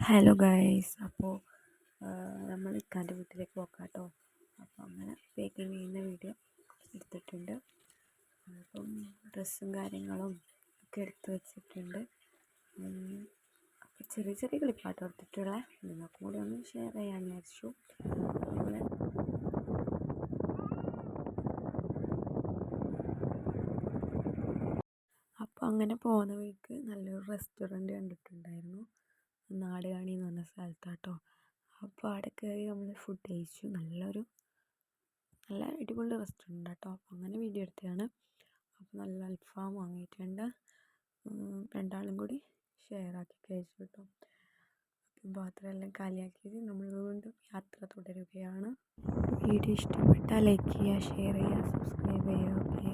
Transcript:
Hello guys. അപ്പോൾ നമ്മൾ ഇക്കാൻ്റെ വീട്ടിലേക്ക് പോക്കാം കേട്ടോ. അപ്പോൾ അങ്ങനെ ബേക്കിംഗ് ചെയ്യുന്ന വീഡിയോ എടുത്തിട്ടുണ്ട്. അപ്പം ഡ്രസ്സും കാര്യങ്ങളും ഒക്കെ എടുത്ത് വെച്ചിട്ടുണ്ട്. അപ്പോൾ ചെറിയ ചെറിയ ക്ലിപ്പാട്ടോ എടുത്തിട്ടുള്ള നിങ്ങൾക്കും കൂടി ഒന്ന് ഷെയർ ചെയ്യാൻ വിചാരിച്ചു. നമ്മൾ അപ്പോൾ അങ്ങനെ പോകുന്ന വഴിക്ക് നല്ലൊരു റെസ്റ്റോറൻറ്റ് കണ്ടിട്ടുണ്ടായിരുന്നു. നാടുകാണി എന്ന് പറഞ്ഞ സ്ഥലത്താട്ടോ. അപ്പോൾ അവിടെ കയറി നമ്മൾ ഫുഡ് കഴിച്ചു. നല്ല അടിപൊളി റെസ്റ്റോറൻറ്റ് കേട്ടോ. അപ്പോൾ അങ്ങനെ വീഡിയോ എടുത്തതാണ്. അപ്പോൾ നല്ല അൽഫാം വാങ്ങിയിട്ടുണ്ട്. രണ്ടാളും കൂടി ഷെയർ ആക്കി കഴിച്ചു കേട്ടോ. അപ്പം പാത്രമെല്ലാം കാലിയാക്കിയത് നമ്മൾ വീണ്ടും യാത്ര തുടരുകയാണ്. വീഡിയോ ഇഷ്ടപ്പെട്ടാൽ ലൈക്ക് ചെയ്യുക, ഷെയർ ചെയ്യുക, സബ്സ്ക്രൈബ് ചെയ്യുക. ഓക്കെ.